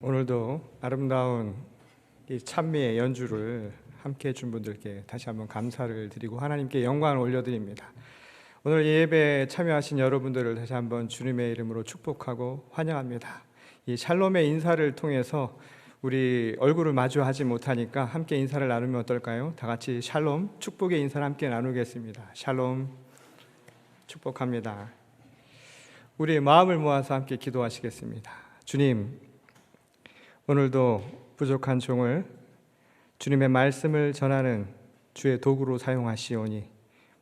오늘도 아름다운 이 찬미의 연주를 함께 해준 분들께 다시 한번 감사를 드리고 하나님께 영광을 올려드립니다. 오늘 예배에 참여하신 여러분들을 다시 한번 주님의 이름으로 축복하고 환영합니다. 이 샬롬의 인사를 통해서 우리 얼굴을 마주하지 못하니까 함께 인사를 나누면 어떨까요? 다 같이 샬롬, 축복의 인사를 함께 나누겠습니다. 샬롬, 축복합니다. 우리 마음을 모아서 함께 기도하시겠습니다. 주님, 오늘도 부족한 종을 주님의 말씀을 전하는 주의 도구로 사용하시오니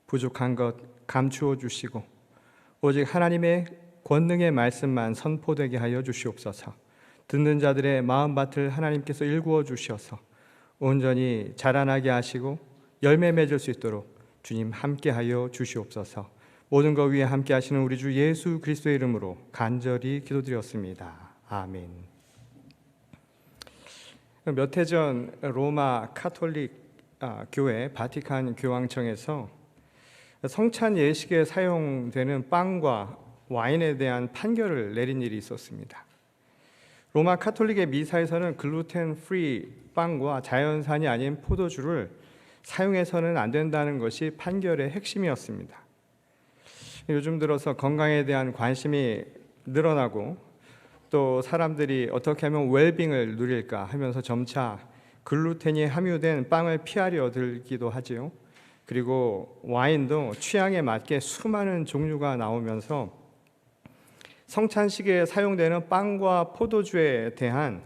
부족한 것 감추어 주시고 오직 하나님의 권능의 말씀만 선포되게 하여 주시옵소서. 듣는 자들의 마음밭을 하나님께서 일구어 주셔서 온전히 자라나게 하시고 열매 맺을 수 있도록 주님 함께하여 주시옵소서. 모든 것 위에 함께 하시는 우리 주 예수 그리스도의 이름으로 간절히 기도드렸습니다. 아멘. 몇 해 전 로마 카톨릭 교회 바티칸 교황청에서 성찬 예식에 사용되는 빵과 와인에 대한 판결을 내린 일이 있었습니다. 로마 카톨릭의 미사에서는 글루텐 프리 빵과 자연산이 아닌 포도주를 사용해서는 안 된다는 것이 판결의 핵심이었습니다. 요즘 들어서 건강에 대한 관심이 늘어나고 또 사람들이 어떻게 하면 웰빙을 누릴까 하면서 점차 글루텐이 함유된 빵을 피하려 들기도 하지요. 그리고 와인도 취향에 맞게 수많은 종류가 나오면서 성찬식에 사용되는 빵과 포도주에 대한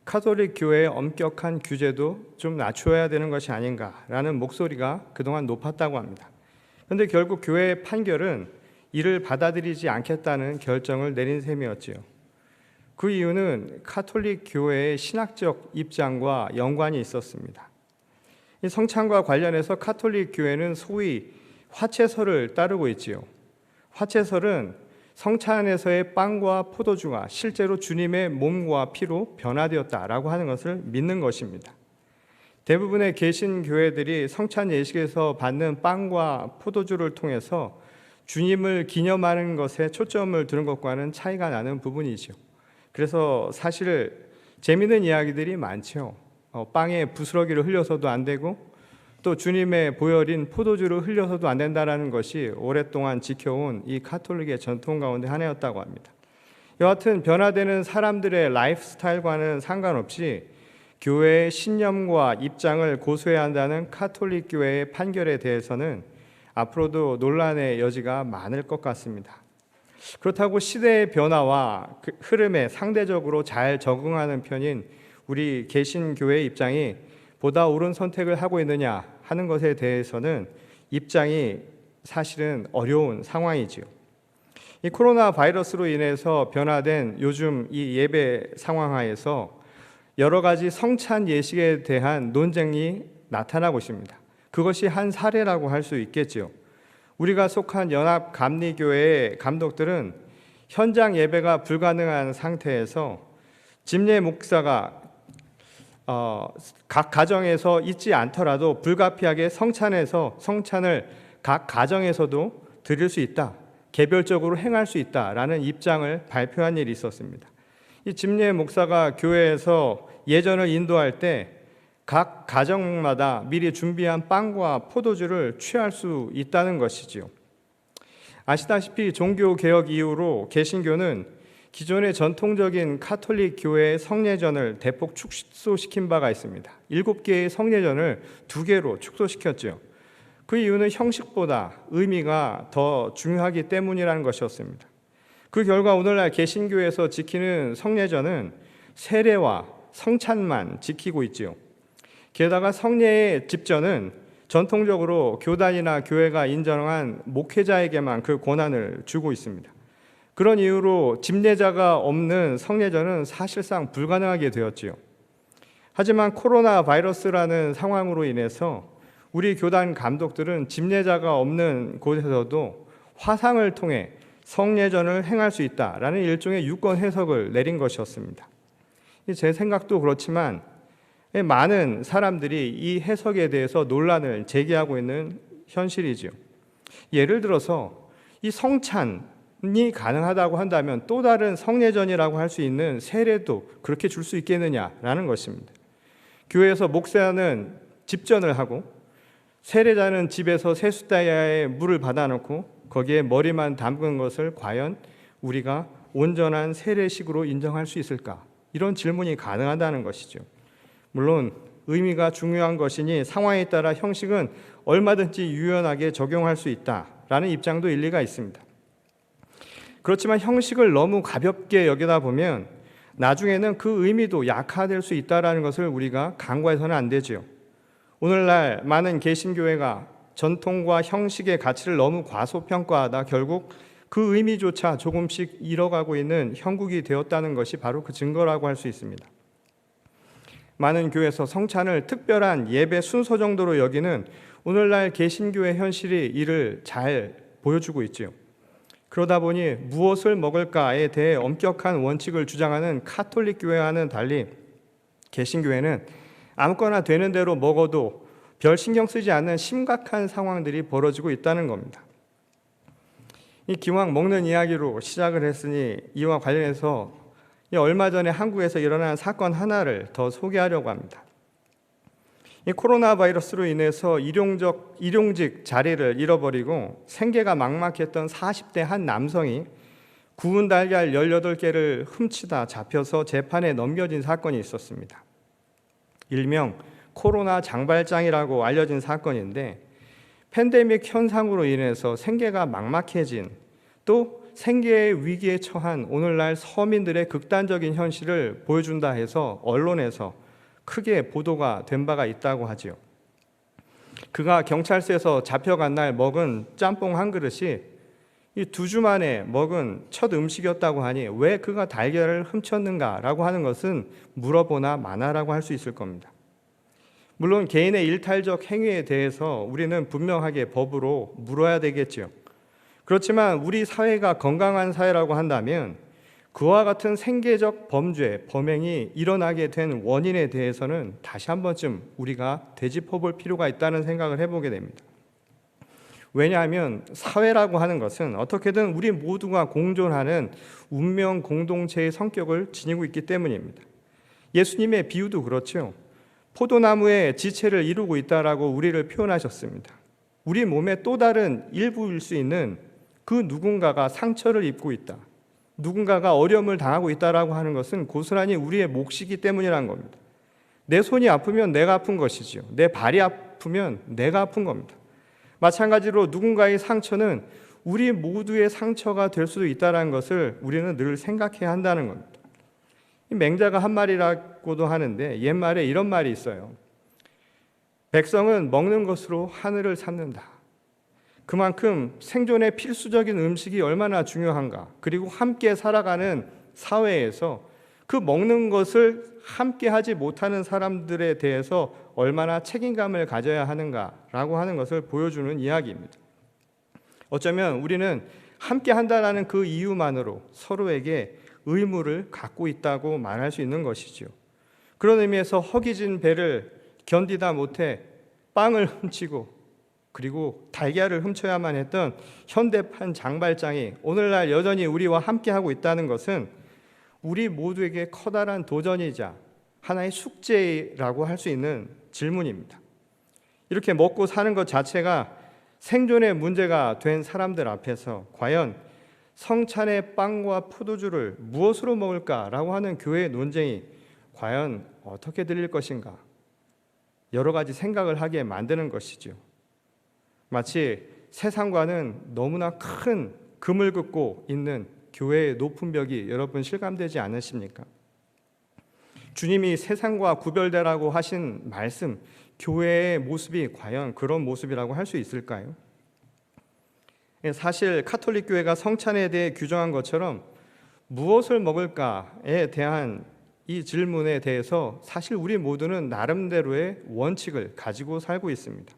카톨릭 교회의 엄격한 규제도 좀 낮춰야 되는 것이 아닌가라는 목소리가 그동안 높았다고 합니다. 그런데 결국 교회의 판결은 이를 받아들이지 않겠다는 결정을 내린 셈이었지요. 그 이유는 카톨릭 교회의 신학적 입장과 연관이 있었습니다. 이 성찬과 관련해서 카톨릭 교회는 소위 화채설을 따르고 있지요. 화채설은 성찬에서의 빵과 포도주가 실제로 주님의 몸과 피로 변화되었다라고 하는 것을 믿는 것입니다. 대부분의 개신교회들이 성찬 예식에서 받는 빵과 포도주를 통해서 주님을 기념하는 것에 초점을 두는 것과는 차이가 나는 부분이죠. 그래서 사실 재미있는 이야기들이 많죠. 빵에 부스러기를 흘려서도 안 되고 또 주님의 보혈인 포도주를 흘려서도 안 된다는 것이 오랫동안 지켜온 이 카톨릭의 전통 가운데 하나였다고 합니다. 여하튼 변화되는 사람들의 라이프 스타일과는 상관없이 교회의 신념과 입장을 고수해야 한다는 카톨릭 교회의 판결에 대해서는 앞으로도 논란의 여지가 많을 것 같습니다. 그렇다고 시대의 변화와 그 흐름에 상대적으로 잘 적응하는 편인 우리 개신교회의 입장이 보다 옳은 선택을 하고 있느냐 하는 것에 대해서는 입장이 사실은 어려운 상황이지요. 이 코로나 바이러스로 인해서 변화된 요즘 이 예배 상황하에서 여러 가지 성찬 예식에 대한 논쟁이 나타나고 있습니다. 그것이 한 사례라고 할 수 있겠지요. 우리가 속한 연합감리교회의 감독들은 현장 예배가 불가능한 상태에서 집례 목사가 각 가정에서 있지 않더라도 불가피하게 성찬을 각 가정에서도 드릴 수 있다, 개별적으로 행할 수 있다라는 입장을 발표한 일이 있었습니다. 이 집례 목사가 교회에서 예전을 인도할 때 각 가정마다 미리 준비한 빵과 포도주를 취할 수 있다는 것이지요. 아시다시피 종교개혁 이후로 개신교는 기존의 전통적인 카톨릭 교회의 성례전을 대폭 축소시킨 바가 있습니다. 7개의 성례전을 2개로 축소시켰죠. 그 이유는 형식보다 의미가 더 중요하기 때문이라는 것이었습니다. 그 결과 오늘날 개신교에서 지키는 성례전은 세례와 성찬만 지키고 있지요. 게다가 성례의 집전은 전통적으로 교단이나 교회가 인정한 목회자에게만 그 권한을 주고 있습니다. 그런 이유로 집례자가 없는 성례전은 사실상 불가능하게 되었지요. 하지만 코로나 바이러스라는 상황으로 인해서 우리 교단 감독들은 집례자가 없는 곳에서도 화상을 통해 성례전을 행할 수 있다라는 일종의 유권 해석을 내린 것이었습니다. 제 생각도 그렇지만 많은 사람들이 이 해석에 대해서 논란을 제기하고 있는 현실이죠. 예를 들어서 이 성찬, 가능하다고 한다면 또 다른 성례전이라고 할 수 있는 세례도 그렇게 줄 수 있겠느냐라는 것입니다. 교회에서 목사는 집전을 하고 세례자는 집에서 세숫다야에 물을 받아놓고 거기에 머리만 담근 것을 과연 우리가 온전한 세례식으로 인정할 수 있을까? 이런 질문이 가능하다는 것이죠. 물론 의미가 중요한 것이니 상황에 따라 형식은 얼마든지 유연하게 적용할 수 있다라는 입장도 일리가 있습니다. 그렇지만 형식을 너무 가볍게 여기다 보면 나중에는 그 의미도 약화될 수 있다는 것을 우리가 간과해서는 안 되지요. 오늘날 많은 개신교회가 전통과 형식의 가치를 너무 과소평가하다 결국 그 의미조차 조금씩 잃어가고 있는 형국이 되었다는 것이 바로 그 증거라고 할 수 있습니다. 많은 교회에서 성찬을 특별한 예배 순서 정도로 여기는 오늘날 개신교회 현실이 이를 잘 보여주고 있지요. 그러다 보니 무엇을 먹을까에 대해 엄격한 원칙을 주장하는 카톨릭 교회와는 달리 개신교회는 아무거나 되는 대로 먹어도 별 신경 쓰지 않는 심각한 상황들이 벌어지고 있다는 겁니다. 이 기왕 먹는 이야기로 시작을 했으니 이와 관련해서 얼마 전에 한국에서 일어난 사건 하나를 더 소개하려고 합니다. 이 코로나 바이러스로 인해서 일용직 자리를 잃어버리고 생계가 막막했던 40대 한 남성이 구운 달걀 18개를 훔치다 잡혀서 재판에 넘겨진 사건이 있었습니다. 일명 코로나 장발장이라고 알려진 사건인데 팬데믹 현상으로 인해서 생계가 막막해진 또 생계의 위기에 처한 오늘날 서민들의 극단적인 현실을 보여준다 해서 언론에서 크게 보도가 된 바가 있다고 하지요. 그가 경찰서에서 잡혀간 날 먹은 짬뽕 한 그릇이 이 2주 만에 먹은 첫 음식이었다고 하니 왜 그가 달걀을 훔쳤는가라고 하는 것은 물어보나 마나라고 할 수 있을 겁니다. 물론 개인의 일탈적 행위에 대해서 우리는 분명하게 법으로 물어야 되겠지요. 그렇지만 우리 사회가 건강한 사회라고 한다면 그와 같은 생계적 범죄, 범행이 일어나게 된 원인에 대해서는 다시 한 번쯤 우리가 되짚어볼 필요가 있다는 생각을 해보게 됩니다. 왜냐하면 사회라고 하는 것은 어떻게든 우리 모두가 공존하는 운명 공동체의 성격을 지니고 있기 때문입니다. 예수님의 비유도 그렇죠. 포도나무의 지체를 이루고 있다라고 우리를 표현하셨습니다. 우리 몸의 또 다른 일부일 수 있는 그 누군가가 상처를 입고 있다. 누군가가 어려움을 당하고 있다라고 하는 것은 고스란히 우리의 몫이기 때문이라는 겁니다. 내 손이 아프면 내가 아픈 것이지요. 내 발이 아프면 내가 아픈 겁니다. 마찬가지로 누군가의 상처는 우리 모두의 상처가 될 수도 있다는 것을 우리는 늘 생각해야 한다는 겁니다. 맹자가 한 말이라고도 하는데 옛말에 이런 말이 있어요. 백성은 먹는 것으로 하늘을 삼는다. 그만큼 생존에 필수적인 음식이 얼마나 중요한가. 그리고 함께 살아가는 사회에서 그 먹는 것을 함께 하지 못하는 사람들에 대해서 얼마나 책임감을 가져야 하는가라고 하는 것을 보여주는 이야기입니다. 어쩌면 우리는 함께 한다는 그 이유만으로 서로에게 의무를 갖고 있다고 말할 수 있는 것이지요. 그런 의미에서 허기진 배를 견디다 못해 빵을 훔치고 그리고 달걀을 훔쳐야만 했던 현대판 장발장이 오늘날 여전히 우리와 함께하고 있다는 것은 우리 모두에게 커다란 도전이자 하나의 숙제라고 할 수 있는 질문입니다. 이렇게 먹고 사는 것 자체가 생존의 문제가 된 사람들 앞에서 과연 성찬의 빵과 포도주를 무엇으로 먹을까라고 하는 교회의 논쟁이 과연 어떻게 들릴 것인가 여러 가지 생각을 하게 만드는 것이죠. 마치 세상과는 너무나 큰 금을 긋고 있는 교회의 높은 벽이 여러분 실감되지 않으십니까? 주님이 세상과 구별되라고 하신 말씀, 교회의 모습이 과연 그런 모습이라고 할 수 있을까요? 사실 카톨릭 교회가 성찬에 대해 규정한 것처럼 무엇을 먹을까에 대한 이 질문에 대해서 사실 우리 모두는 나름대로의 원칙을 가지고 살고 있습니다.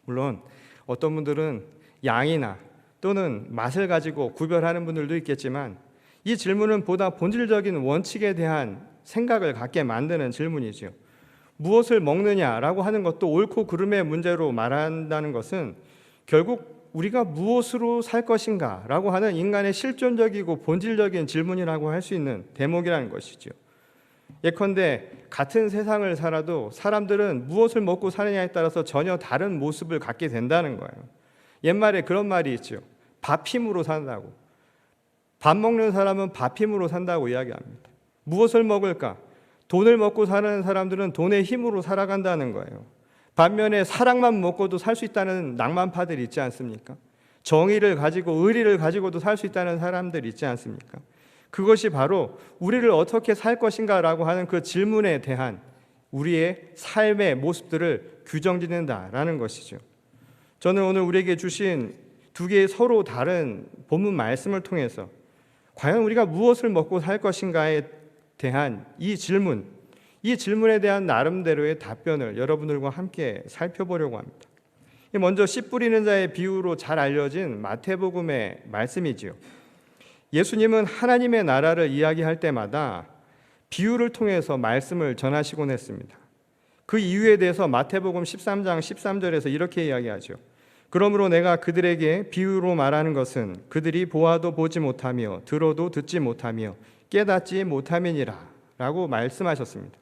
물론 어떤 분들은 양이나 또는 맛을 가지고 구별하는 분들도 있겠지만 이 질문은 보다 본질적인 원칙에 대한 생각을 갖게 만드는 질문이죠. 무엇을 먹느냐라고 하는 것도 옳고 그름의 문제로 말한다는 것은 결국 우리가 무엇으로 살 것인가 라고 하는 인간의 실존적이고 본질적인 질문이라고 할 수 있는 대목이라는 것이죠. 예컨대 같은 세상을 살아도 사람들은 무엇을 먹고 사느냐에 따라서 전혀 다른 모습을 갖게 된다는 거예요. 옛말에 그런 말이 있죠. 밥 힘으로 산다고. 밥 먹는 사람은 밥 힘으로 산다고 이야기합니다. 무엇을 먹을까? 돈을 먹고 사는 사람들은 돈의 힘으로 살아간다는 거예요. 반면에 사랑만 먹고도 살 수 있다는 낭만파들이 있지 않습니까? 정의를 가지고 의리를 가지고도 살 수 있다는 사람들이 있지 않습니까? 그것이 바로 우리를 어떻게 살 것인가라고 하는 그 질문에 대한 우리의 삶의 모습들을 규정짓는다라는 것이죠. 저는 오늘 우리에게 주신 두 개의 서로 다른 본문 말씀을 통해서 과연 우리가 무엇을 먹고 살 것인가에 대한 이 질문에 대한 나름대로의 답변을 여러분들과 함께 살펴보려고 합니다. 먼저 씨 뿌리는 자의 비유로 잘 알려진 마태복음의 말씀이지요. 예수님은 하나님의 나라를 이야기할 때마다 비유를 통해서 말씀을 전하시곤 했습니다. 그 이유에 대해서 마태복음 13장 13절에서 이렇게 이야기하죠. 그러므로 내가 그들에게 비유로 말하는 것은 그들이 보아도 보지 못하며 들어도 듣지 못하며 깨닫지 못함이니라 라고 말씀하셨습니다.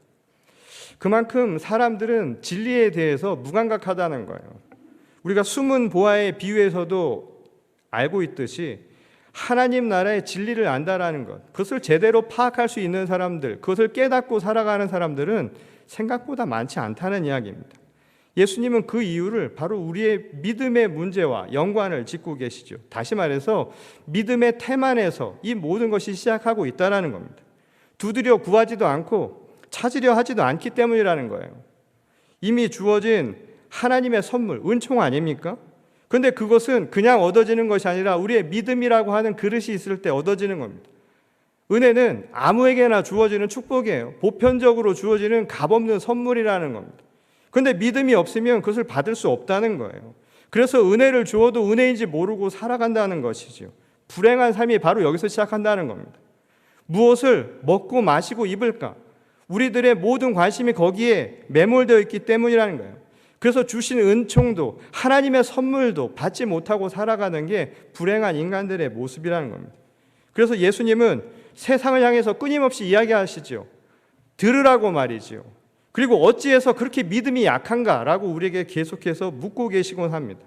그만큼 사람들은 진리에 대해서 무감각하다는 거예요. 우리가 숨은 보아의 비유에서도 알고 있듯이 하나님 나라의 진리를 안다라는 것, 그것을 제대로 파악할 수 있는 사람들, 그것을 깨닫고 살아가는 사람들은 생각보다 많지 않다는 이야기입니다. 예수님은 그 이유를 바로 우리의 믿음의 문제와 연관을 짓고 계시죠. 다시 말해서 믿음의 태만에서 이 모든 것이 시작하고 있다는 겁니다. 두드려 구하지도 않고 찾으려 하지도 않기 때문이라는 거예요. 이미 주어진 하나님의 선물, 은총 아닙니까? 그런데 그것은 그냥 얻어지는 것이 아니라 우리의 믿음이라고 하는 그릇이 있을 때 얻어지는 겁니다. 은혜는 아무에게나 주어지는 축복이에요. 보편적으로 주어지는 값없는 선물이라는 겁니다. 그런데 믿음이 없으면 그것을 받을 수 없다는 거예요. 그래서 은혜를 주어도 은혜인지 모르고 살아간다는 것이죠. 불행한 삶이 바로 여기서 시작한다는 겁니다. 무엇을 먹고 마시고 입을까? 우리들의 모든 관심이 거기에 매몰되어 있기 때문이라는 거예요. 그래서 주신 은총도 하나님의 선물도 받지 못하고 살아가는 게 불행한 인간들의 모습이라는 겁니다. 그래서 예수님은 세상을 향해서 끊임없이 이야기하시죠. 들으라고 말이죠. 그리고 어찌해서 그렇게 믿음이 약한가라고 우리에게 계속해서 묻고 계시곤 합니다.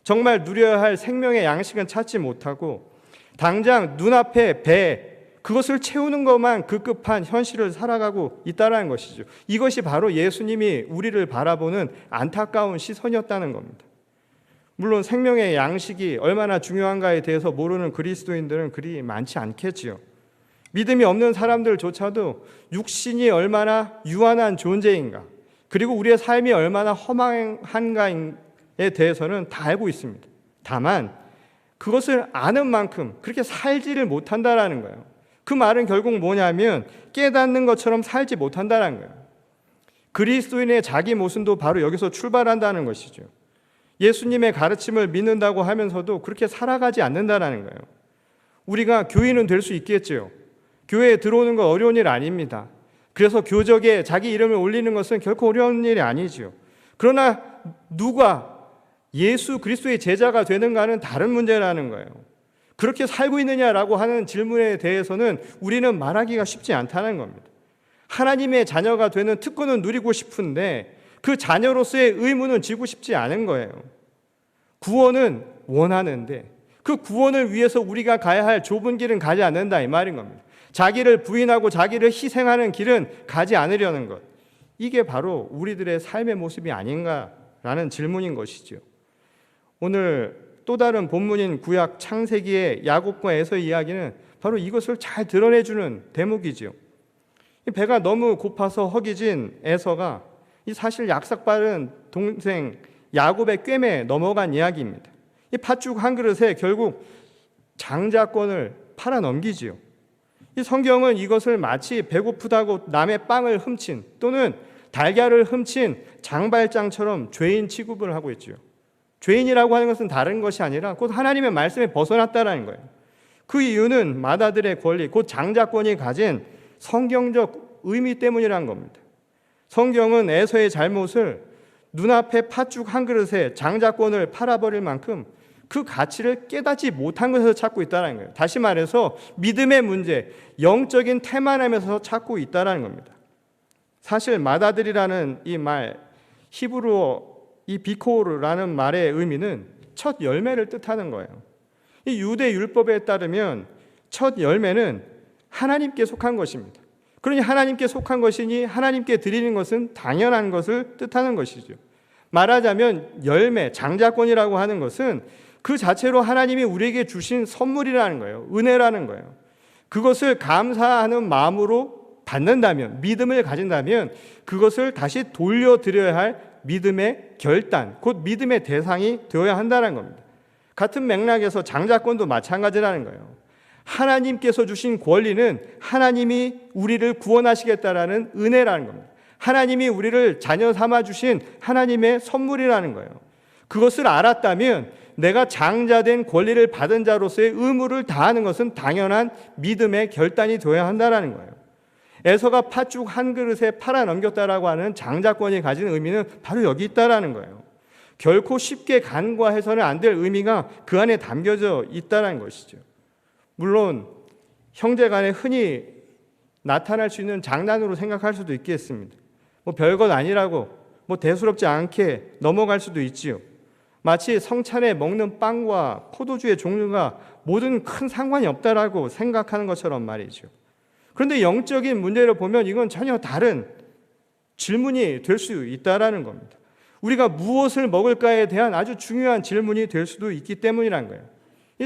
정말 누려야 할 생명의 양식은 찾지 못하고 당장 눈앞에 배, 그것을 채우는 것만 급급한 현실을 살아가고 있다는 것이죠. 이것이 바로 예수님이 우리를 바라보는 안타까운 시선이었다는 겁니다. 물론 생명의 양식이 얼마나 중요한가에 대해서 모르는 그리스도인들은 그리 많지 않겠지요. 믿음이 없는 사람들조차도 육신이 얼마나 유한한 존재인가, 그리고 우리의 삶이 얼마나 허망한가에 대해서는 다 알고 있습니다. 다만 그것을 아는 만큼 그렇게 살지를 못한다라는 거예요. 그 말은 결국 뭐냐면 깨닫는 것처럼 살지 못한다는 거예요. 그리스도인의 자기 모순도 바로 여기서 출발한다는 것이죠. 예수님의 가르침을 믿는다고 하면서도 그렇게 살아가지 않는다는 거예요. 우리가 교인은 될 수 있겠죠. 교회에 들어오는 건 어려운 일 아닙니다. 그래서 교적에 자기 이름을 올리는 것은 결코 어려운 일이 아니죠. 그러나 누가 예수 그리스도의 제자가 되는가는 다른 문제라는 거예요. 그렇게 살고 있느냐라고 하는 질문에 대해서는 우리는 말하기가 쉽지 않다는 겁니다. 하나님의 자녀가 되는 특권은 누리고 싶은데 그 자녀로서의 의무는 지고 싶지 않은 거예요. 구원은 원하는데 그 구원을 위해서 우리가 가야 할 좁은 길은 가지 않는다, 이 말인 겁니다. 자기를 부인하고 자기를 희생하는 길은 가지 않으려는 것, 이게 바로 우리들의 삶의 모습이 아닌가라는 질문인 것이죠. 오늘 또 다른 본문인 구약 창세기의 야곱과 에서의 이야기는 바로 이것을 잘 드러내주는 대목이지요. 배가 너무 고파서 허기진 에서가 사실 약삭빠른 동생 야곱의 꿰매 넘어간 이야기입니다. 이 팥죽 한 그릇에 결국 장자권을 팔아 넘기지요. 이 성경은 이것을 마치 배고프다고 남의 빵을 훔친 또는 달걀을 훔친 장발장처럼 죄인 취급을 하고 있지요. 죄인이라고 하는 것은 다른 것이 아니라 곧 하나님의 말씀에 벗어났다라는 거예요. 그 이유는 맏아들의 권리, 곧 장자권이 가진 성경적 의미 때문이라는 겁니다. 성경은 에서의 잘못을 눈앞에 팥죽 한 그릇에 장자권을 팔아버릴 만큼 그 가치를 깨닫지 못한 것에서 찾고 있다는 거예요. 다시 말해서 믿음의 문제, 영적인 태만함에서 찾고 있다는 겁니다. 사실 마다들이라는 이 말, 히브리어 이 비코르라는 말의 의미는 첫 열매를 뜻하는 거예요. 이 유대 율법에 따르면 첫 열매는 하나님께 속한 것입니다. 그러니 하나님께 속한 것이니 하나님께 드리는 것은 당연한 것을 뜻하는 것이죠. 말하자면 열매, 장자권이라고 하는 것은 그 자체로 하나님이 우리에게 주신 선물이라는 거예요. 은혜라는 거예요. 그것을 감사하는 마음으로 받는다면, 믿음을 가진다면 그것을 다시 돌려드려야 할 믿음의 결단, 곧 믿음의 대상이 되어야 한다는 겁니다. 같은 맥락에서 장자권도 마찬가지라는 거예요. 하나님께서 주신 권리는 하나님이 우리를 구원하시겠다라는 은혜라는 겁니다. 하나님이 우리를 자녀 삼아 주신 하나님의 선물이라는 거예요. 그것을 알았다면 내가 장자된 권리를 받은 자로서의 의무를 다하는 것은 당연한 믿음의 결단이 되어야 한다는 거예요. 에서가 팥죽 한 그릇에 팔아 넘겼다라고 하는 장자권이 가진 의미는 바로 여기 있다라는 거예요. 결코 쉽게 간과해서는 안 될 의미가 그 안에 담겨져 있다는 것이죠. 물론 형제 간에 흔히 나타날 수 있는 장난으로 생각할 수도 있겠습니다. 별것 아니라고 대수롭지 않게 넘어갈 수도 있지요. 마치 성찬에 먹는 빵과 포도주의 종류가 모든 큰 상관이 없다라고 생각하는 것처럼 말이죠. 그런데 영적인 문제를 보면 이건 전혀 다른 질문이 될 수 있다라는 겁니다. 우리가 무엇을 먹을까에 대한 아주 중요한 질문이 될 수도 있기 때문이란 거예요.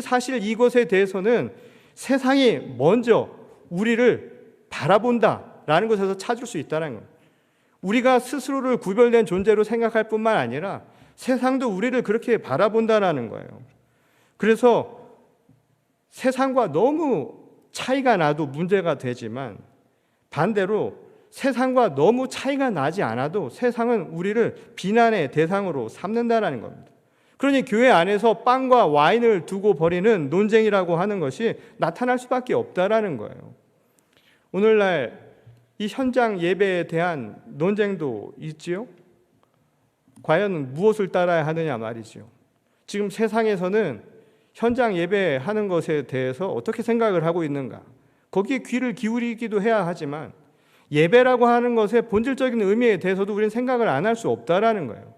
사실 이것에 대해서는 세상이 먼저 우리를 바라본다라는 것에서 찾을 수 있다는 겁니다. 우리가 스스로를 구별된 존재로 생각할 뿐만 아니라 세상도 우리를 그렇게 바라본다라는 거예요. 그래서 세상과 너무 차이가 나도 문제가 되지만 반대로 세상과 너무 차이가 나지 않아도 세상은 우리를 비난의 대상으로 삼는다라는 겁니다. 그러니 교회 안에서 빵과 와인을 두고 벌이는 논쟁이라고 하는 것이 나타날 수밖에 없다라는 거예요. 오늘날 이 현장 예배에 대한 논쟁도 있지요. 과연 무엇을 따라야 하느냐 말이죠. 지금 세상에서는 현장 예배하는 것에 대해서 어떻게 생각을 하고 있는가? 거기에 귀를 기울이기도 해야 하지만 예배라고 하는 것의 본질적인 의미에 대해서도 우리는 생각을 안 할 수 없다라는 거예요.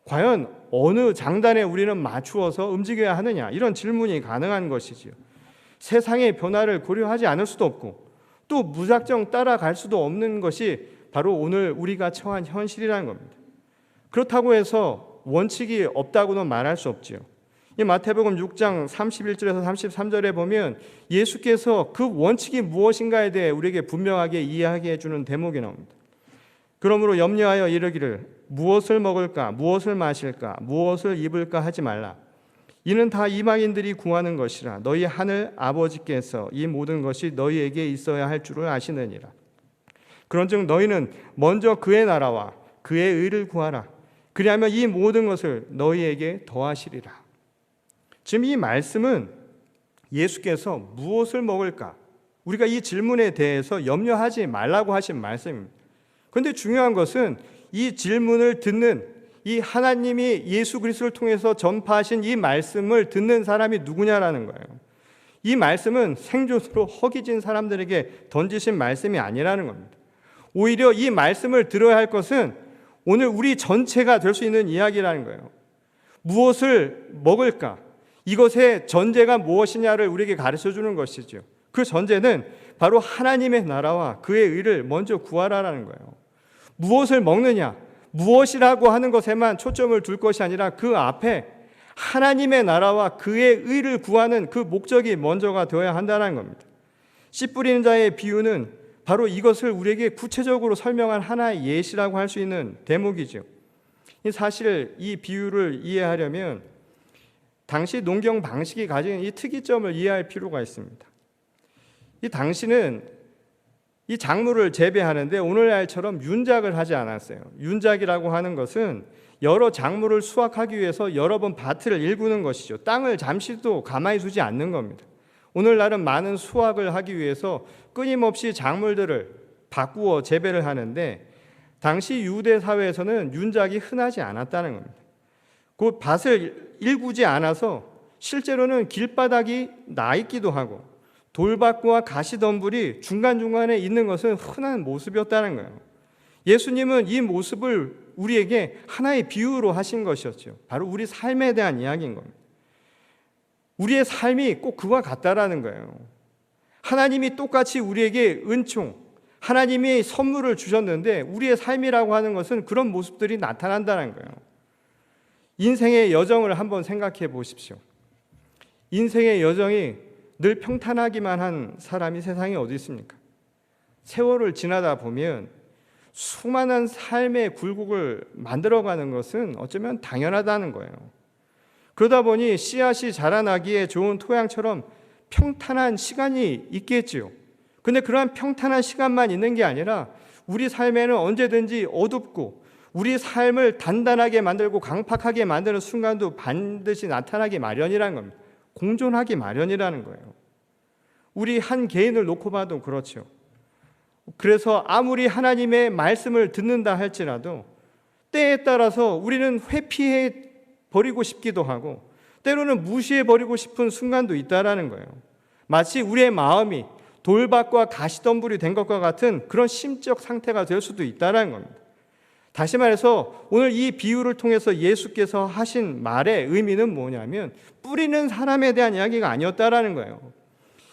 과연 어느 장단에 우리는 맞추어서 움직여야 하느냐? 이런 질문이 가능한 것이지요. 세상의 변화를 고려하지 않을 수도 없고 또 무작정 따라갈 수도 없는 것이 바로 오늘 우리가 처한 현실이라는 겁니다. 그렇다고 해서 원칙이 없다고는 말할 수 없지요. 이 마태복음 6장 31절에서 33절에 보면 예수께서 그 원칙이 무엇인가에 대해 우리에게 분명하게 이해하게 해주는 대목이 나옵니다. 그러므로 염려하여 이르기를 무엇을 먹을까, 무엇을 마실까, 무엇을 입을까 하지 말라. 이는 다 이방인들이 구하는 것이라. 너희 하늘 아버지께서 이 모든 것이 너희에게 있어야 할 줄을 아시느니라. 그런즉 너희는 먼저 그의 나라와 그의 의를 구하라. 그리하면 이 모든 것을 너희에게 더하시리라. 지금 이 말씀은 예수께서 무엇을 먹을까? 우리가 이 질문에 대해서 염려하지 말라고 하신 말씀입니다. 그런데 중요한 것은 이 질문을 듣는 이 하나님이 예수 그리스도를 통해서 전파하신 이 말씀을 듣는 사람이 누구냐라는 거예요. 이 말씀은 생존으로 허기진 사람들에게 던지신 말씀이 아니라는 겁니다. 오히려 이 말씀을 들어야 할 것은 오늘 우리 전체가 될 수 있는 이야기라는 거예요. 무엇을 먹을까? 이것의 전제가 무엇이냐를 우리에게 가르쳐 주는 것이죠. 그 전제는 바로 하나님의 나라와 그의 의를 먼저 구하라라는 거예요. 무엇을 먹느냐, 무엇이라고 하는 것에만 초점을 둘 것이 아니라 그 앞에 하나님의 나라와 그의 의를 구하는 그 목적이 먼저가 되어야 한다는 겁니다. 씨 뿌리는 자의 비유는 바로 이것을 우리에게 구체적으로 설명한 하나의 예시라고 할 수 있는 대목이죠. 사실 이 비유를 이해하려면 당시 농경 방식이 가진 이 특이점을 이해할 필요가 있습니다. 이 당시는 이 작물을 재배하는데 오늘날처럼 윤작을 하지 않았어요. 윤작이라고 하는 것은 여러 작물을 수확하기 위해서 여러 번 밭을 일구는 것이죠. 땅을 잠시도 가만히 두지 않는 겁니다. 오늘날은 많은 수확을 하기 위해서 끊임없이 작물들을 바꾸어 재배를 하는데 당시 유대 사회에서는 윤작이 흔하지 않았다는 겁니다. 그 밭을 일구지 않아서 실제로는 길바닥이 나 있기도 하고 돌밭과 가시덤불이 중간중간에 있는 것은 흔한 모습이었다는 거예요. 예수님은 이 모습을 우리에게 하나의 비유로 하신 것이었죠. 바로 우리 삶에 대한 이야기인 겁니다. 우리의 삶이 꼭 그와 같다라는 거예요. 하나님이 똑같이 우리에게 은총, 하나님이 선물을 주셨는데 우리의 삶이라고 하는 것은 그런 모습들이 나타난다는 거예요. 인생의 여정을 한번 생각해 보십시오. 인생의 여정이 늘 평탄하기만 한 사람이 세상에 어디 있습니까? 세월을 지나다 보면 수많은 삶의 굴곡을 만들어가는 것은 어쩌면 당연하다는 거예요. 그러다 보니 씨앗이 자라나기에 좋은 토양처럼 평탄한 시간이 있겠지요. 근데 그러한 평탄한 시간만 있는 게 아니라 우리 삶에는 언제든지 어둡고 우리 삶을 단단하게 만들고 강팍하게 만드는 순간도 반드시 나타나기 마련이라는 겁니다. 공존하기 마련이라는 거예요. 우리 한 개인을 놓고 봐도 그렇죠. 그래서 아무리 하나님의 말씀을 듣는다 할지라도 때에 따라서 우리는 회피해 버리고 싶기도 하고 때로는 무시해 버리고 싶은 순간도 있다라는 거예요. 마치 우리의 마음이 돌밭과 가시덤불이 된 것과 같은 그런 심적 상태가 될 수도 있다라는 겁니다. 다시 말해서 오늘 이 비유를 통해서 예수께서 하신 말의 의미는 뭐냐면 뿌리는 사람에 대한 이야기가 아니었다라는 거예요.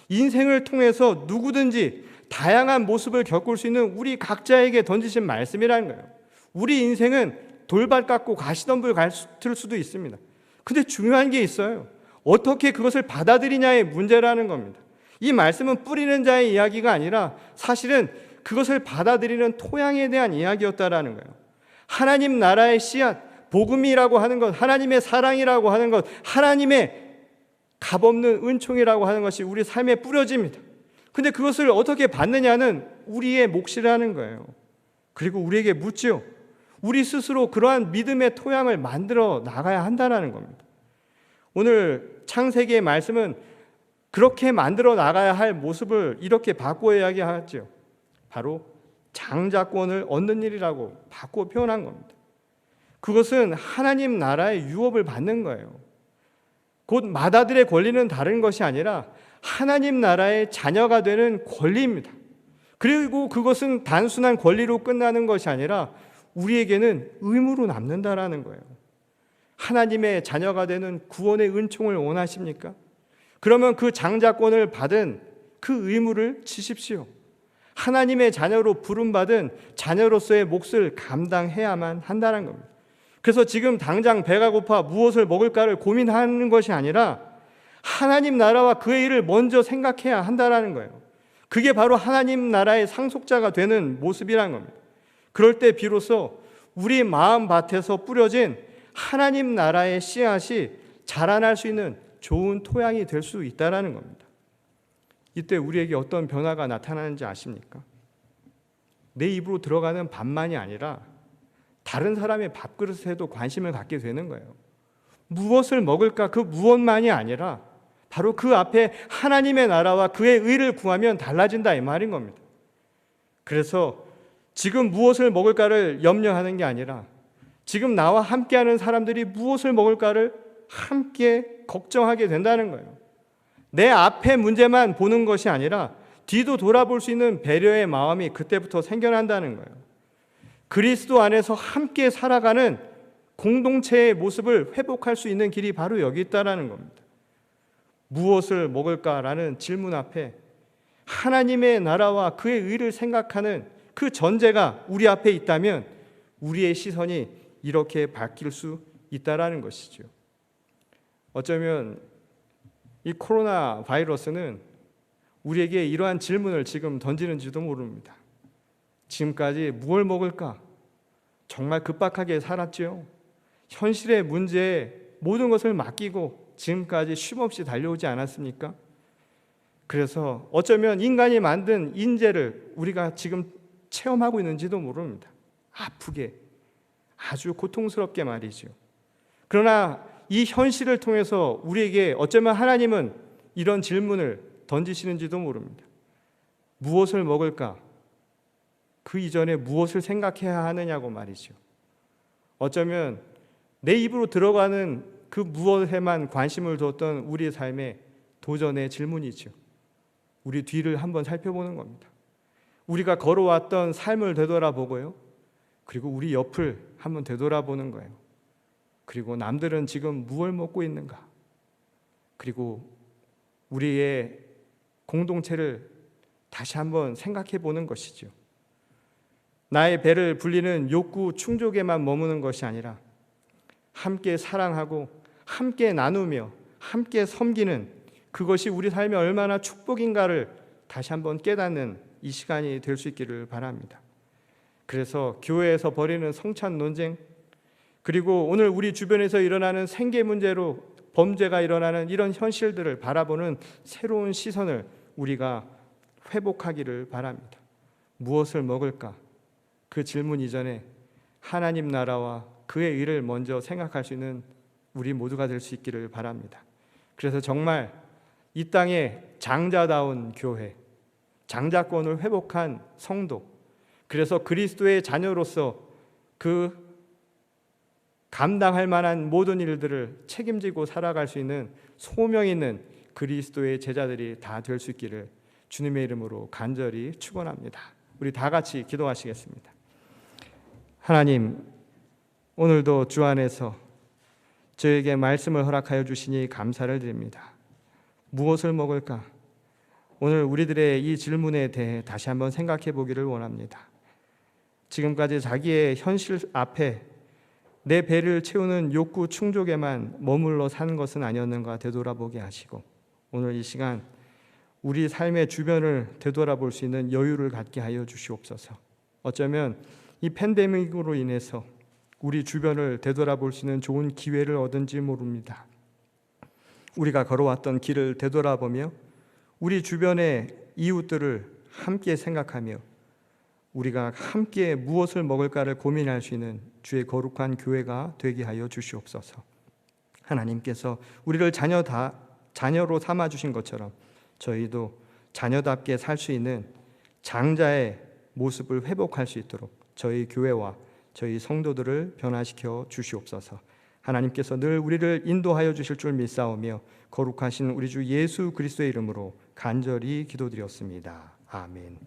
인생을 통해서 누구든지 다양한 모습을 겪을 수 있는 우리 각자에게 던지신 말씀이라는 거예요. 우리 인생은 돌밭 같고 가시덤불 같을 수도 있습니다. 근데 중요한 게 있어요. 어떻게 그것을 받아들이냐의 문제라는 겁니다. 이 말씀은 뿌리는 자의 이야기가 아니라 사실은 그것을 받아들이는 토양에 대한 이야기였다라는 거예요. 하나님 나라의 씨앗, 복음이라고 하는 것, 하나님의 사랑이라고 하는 것, 하나님의 값없는 은총이라고 하는 것이 우리 삶에 뿌려집니다. 근데 그것을 어떻게 받느냐는 우리의 몫이라는 거예요. 그리고 우리에게 묻지요. 우리 스스로 그러한 믿음의 토양을 만들어 나가야 한다는 겁니다. 오늘 창세기의 말씀은 그렇게 만들어 나가야 할 모습을 이렇게 바꿔 이야기하죠. 바로 장자권을 얻는 일이라고 바꿔 표현한 겁니다. 그것은 하나님 나라의 유업을 받는 거예요. 곧 맏아들의 권리는 다른 것이 아니라 하나님 나라의 자녀가 되는 권리입니다. 그리고 그것은 단순한 권리로 끝나는 것이 아니라 우리에게는 의무로 남는다라는 거예요. 하나님의 자녀가 되는 구원의 은총을 원하십니까? 그러면 그 장자권을 받은 그 의무를 지십시오. 하나님의 자녀로 부름받은 자녀로서의 몫을 감당해야만 한다는 겁니다. 그래서 지금 당장 배가 고파 무엇을 먹을까를 고민하는 것이 아니라 하나님 나라와 그의 일을 먼저 생각해야 한다는 거예요. 그게 바로 하나님 나라의 상속자가 되는 모습이라는 겁니다. 그럴 때 비로소 우리 마음밭에서 뿌려진 하나님 나라의 씨앗이 자라날 수 있는 좋은 토양이 될 수 있다는 겁니다. 이때 우리에게 어떤 변화가 나타나는지 아십니까? 내 입으로 들어가는 밥만이 아니라 다른 사람의 밥그릇에도 관심을 갖게 되는 거예요. 무엇을 먹을까? 그 무엇만이 아니라 바로 그 앞에 하나님의 나라와 그의 의를 구하면 달라진다 이 말인 겁니다. 그래서 지금 무엇을 먹을까를 염려하는 게 아니라 지금 나와 함께하는 사람들이 무엇을 먹을까를 함께 걱정하게 된다는 거예요. 내 앞의 문제만 보는 것이 아니라 뒤도 돌아볼 수 있는 배려의 마음이 그때부터 생겨난다는 거예요. 그리스도 안에서 함께 살아가는 공동체의 모습을 회복할 수 있는 길이 바로 여기 있다는 겁니다. 무엇을 먹을까라는 질문 앞에 하나님의 나라와 그의 의를 생각하는 그 전제가 우리 앞에 있다면 우리의 시선이 이렇게 바뀔 수 있다는 것이죠. 어쩌면 이 코로나 바이러스는 우리에게 이러한 질문을 지금 던지는지도 모릅니다. 지금까지 무엇을 먹을까? 정말 급박하게 살았죠. 현실의 문제에 모든 것을 맡기고 지금까지 쉼없이 달려오지 않았습니까? 그래서 어쩌면 인간이 만든 인재를 우리가 지금 체험하고 있는지도 모릅니다. 아프게, 아주 고통스럽게 말이죠. 그러나 이 현실을 통해서 우리에게 어쩌면 하나님은 이런 질문을 던지시는지도 모릅니다. 무엇을 먹을까? 그 이전에 무엇을 생각해야 하느냐고 말이죠. 어쩌면 내 입으로 들어가는 그 무엇에만 관심을 뒀던 우리의 삶의 도전의 질문이죠. 우리 뒤를 한번 살펴보는 겁니다. 우리가 걸어왔던 삶을 되돌아보고요. 그리고 우리 옆을 한번 되돌아보는 거예요. 그리고 남들은 지금 무엇을 먹고 있는가? 그리고 우리의 공동체를 다시 한번 생각해 보는 것이죠. 나의 배를 불리는 욕구 충족에만 머무는 것이 아니라 함께 사랑하고 함께 나누며 함께 섬기는 그것이 우리 삶에 얼마나 축복인가를 다시 한번 깨닫는 이 시간이 될 수 있기를 바랍니다. 그래서 교회에서 벌이는 성찬 논쟁, 그리고 오늘 우리 주변에서 일어나는 생계 문제로 범죄가 일어나는 이런 현실들을 바라보는 새로운 시선을 우리가 회복하기를 바랍니다. 무엇을 먹을까? 그 질문 이전에 하나님 나라와 그의 일을 먼저 생각할 수 있는 우리 모두가 될 수 있기를 바랍니다. 그래서 정말 이 땅에 장자다운 교회, 장자권을 회복한 성도, 그래서 그리스도의 자녀로서 그 감당할 만한 모든 일들을 책임지고 살아갈 수 있는 소명 있는 그리스도의 제자들이 다 될 수 있기를 주님의 이름으로 간절히 축원합니다. 우리 다 같이 기도하시겠습니다. 하나님, 오늘도 주 안에서 저에게 말씀을 허락하여 주시니 감사를 드립니다. 무엇을 먹을까? 오늘 우리들의 이 질문에 대해 다시 한번 생각해 보기를 원합니다. 지금까지 자기의 현실 앞에 내 배를 채우는 욕구 충족에만 머물러 산 것은 아니었는가 되돌아보게 하시고, 오늘 이 시간 우리 삶의 주변을 되돌아볼 수 있는 여유를 갖게 하여 주시옵소서. 어쩌면 이 팬데믹으로 인해서 우리 주변을 되돌아볼 수 있는 좋은 기회를 얻은지 모릅니다. 우리가 걸어왔던 길을 되돌아보며 우리 주변의 이웃들을 함께 생각하며 우리가 함께 무엇을 먹을까를 고민할 수 있는 주의 거룩한 교회가 되게 하여 주시옵소서. 하나님께서 우리를 자녀로 삼아 주신 것처럼 저희도 자녀답게 살 수 있는 장자의 모습을 회복할 수 있도록 저희 교회와 저희 성도들을 변화시켜 주시옵소서. 하나님께서 늘 우리를 인도하여 주실 줄 믿사오며 거룩하신 우리 주 예수 그리스도의 이름으로 간절히 기도드렸습니다. 아멘.